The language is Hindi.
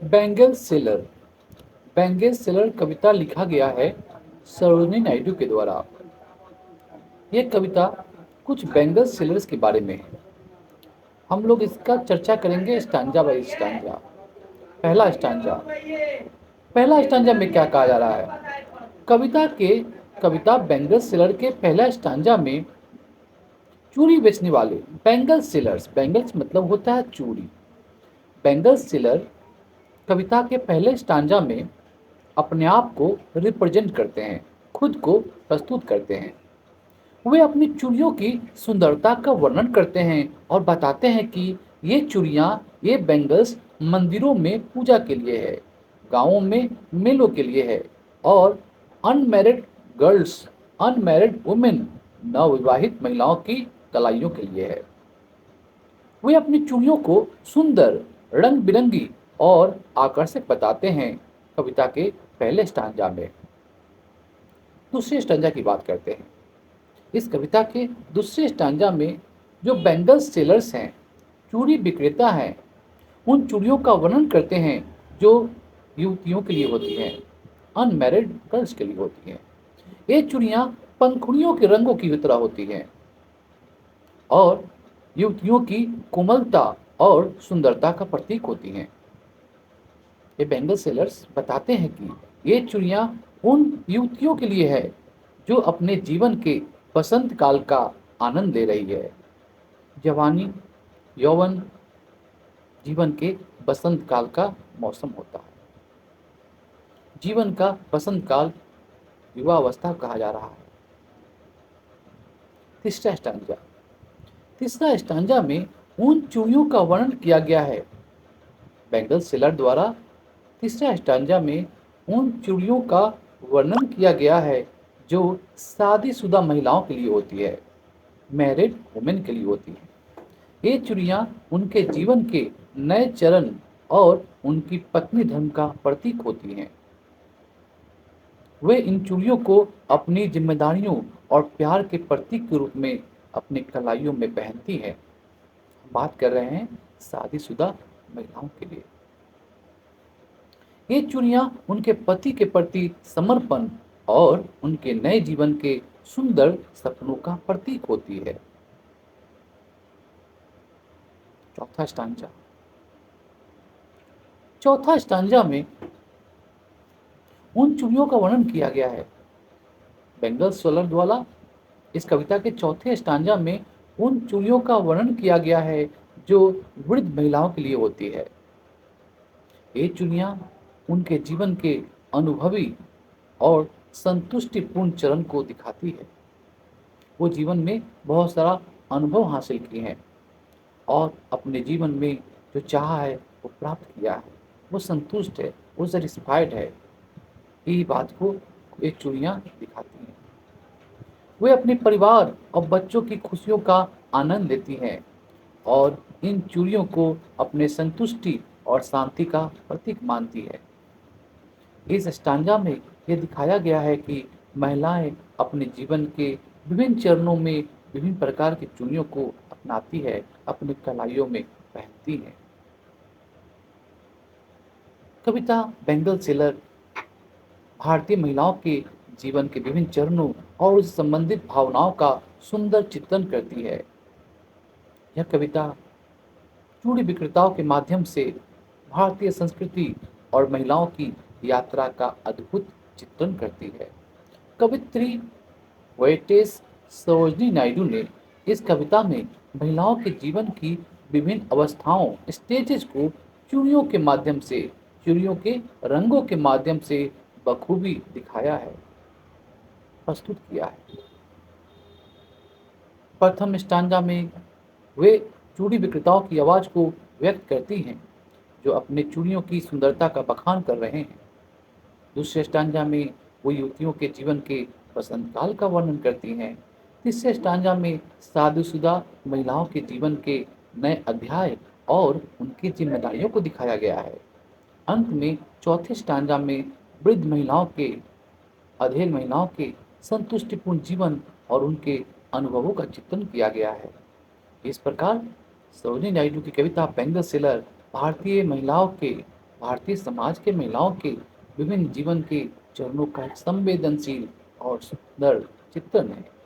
बेंगल सेलर। बेंगल सेलर कविता लिखा गया है सरोजिनी नायडू के द्वारा। ये कविता कुछ बेंगल सेलर्स के बारे में है। हम लोग इसका चर्चा करेंगे स्टांजा बाय स्टांजा। पहला स्टांजा। पहला स्टांजा में क्या कहा जा रहा है? कविता बेंगल सेलर के पहला स्टांजा में चूड़ी बेचने वाले बेंगल सेलर्स, बेंगल्स मतलब होता है चूड़ी। बेंगल सेलर कविता के पहले स्टांजा में अपने आप को रिप्रेजेंट करते हैं, खुद को प्रस्तुत करते हैं। वे अपनी चूड़ियों की सुंदरता का वर्णन करते हैं और बताते हैं कि ये चूड़ियाँ, ये बैंगल्स मंदिरों में पूजा के लिए है, गांवों में मेलों के लिए है और अनमैरिड गर्ल्स, अनमैरिड वुमेन, नवविवाहित महिलाओं की कलाइयों के लिए है। वे अपनी चूड़ियों को सुंदर, रंग बिरंगी और आकर्षक बताते हैं कविता के पहले स्टांजा में। दूसरे स्टांजा की बात करते हैं। इस कविता के दूसरे स्टांजा में जो बैंगल सेलर्स हैं, चूड़ी विक्रेता हैं, उन चूड़ियों का वर्णन करते हैं जो युवतियों के लिए होती हैं, अनमैरिड गर्ल्स के लिए होती हैं। ये चूड़ियाँ पंखुड़ियों के रंगों की तरह होती हैं और युवतियों की कोमलता और सुंदरता का प्रतीक होती हैं। ये बैंगल सेलर्स बताते हैं कि ये चूड़ियाँ उन युवतियों के लिए है जो अपने जीवन के बसंत काल का आनंद ले रही है। जवानी, यौवन जीवन के बसंत काल का मौसम होता है। जीवन का बसंत काल युवावस्था कहा जा रहा है। तीसरा स्टांजा। तीसरा स्टांजा में उन चूड़ियों का वर्णन किया गया है बैंगल सेलर द्वारा। तीसरा स्टांजा में उन चूड़ियों का वर्णन किया गया है जो शादीशुदा महिलाओं के लिए होती है, मैरिड वुमेन के लिए होती है। ये चूड़ियाँ उनके जीवन के नए चरण और उनकी पत्नी धर्म का प्रतीक होती हैं। वे इन चूड़ियों को अपनी जिम्मेदारियों और प्यार के प्रतीक के रूप में अपनी कलाइयों में पहनती हैं। बात कर रहे हैं शादीशुदा महिलाओं के लिए। ये चूड़ियाँ उनके पति के प्रति समर्पण और उनके नए जीवन के सुंदर सपनों का प्रतीक होती है। चौथा स्टांजा। चौथा स्टांजा में उन चूड़ियों का वर्णन किया गया है बेंगल सेलर द्वारा। इस कविता के चौथे स्टांजा में उन चूड़ियों का वर्णन किया गया है जो वृद्ध महिलाओं के लिए होती है। ये चूड़ियाँ उनके जीवन के अनुभवी और संतुष्टिपूर्ण चरण को दिखाती है। वो जीवन में बहुत सारा अनुभव हासिल किए हैं और अपने जीवन में जो चाहा है वो प्राप्त किया है, वो संतुष्ट है, वो सेटिस्फाइड है। यही बात को ये चूड़ियाँ दिखाती हैं। वे अपने परिवार और बच्चों की खुशियों का आनंद लेती हैं और इन चूड़ियों को अपने संतुष्टि और शांति का प्रतीक मानती है। इस स्टांजा में यह दिखाया गया है कि महिलाएं अपने जीवन के विभिन्न चरणों में विभिन्न प्रकार की चूड़ियों को अपनाती है, अपनी कलाइयों में पहनती है। कविता बेंगल सेलर भारतीय महिलाओं के जीवन के विभिन्न चरणों और उससे संबंधित भावनाओं का सुंदर चित्रण करती है। यह कविता चूड़ी विक्रेताओं के माध्यम से भारतीय संस्कृति और महिलाओं की यात्रा का अद्भुत चित्रण करती है। कवित्री पोएटेस सरोजिनी नायडू ने इस कविता में महिलाओं के जीवन की विभिन्न अवस्थाओं, स्टेजेस को चूड़ियों के माध्यम से, चूड़ियों के रंगों के माध्यम से बखूबी दिखाया है, प्रस्तुत किया है। प्रथम स्टांजा में वे चूड़ी विक्रेताओं की आवाज को व्यक्त करती हैं जो अपने चूड़ियों की सुंदरता का बखान कर रहे हैं। दूसरे स्टांजा में वो युवतियों के जीवन के बसंत काल का वर्णन करती हैं। तीसरे स्टांजा में शादीशुदा महिलाओं के जीवन के नए अध्याय और उनकी जिम्मेदारियों को दिखाया गया है। अंत में चौथे स्टांजा में वृद्ध महिलाओं के, अधेड़ महिलाओं के संतुष्टिपूर्ण जीवन और उनके अनुभवों का चित्रण किया गया है। इस प्रकार सरोजिनी नायडू की कविता बेंगल सेलर भारतीय महिलाओं के भारतीय समाज के महिलाओं के विभिन्न जीवन के चरणों का एक संवेदनशील और सुंदर चित्रण है।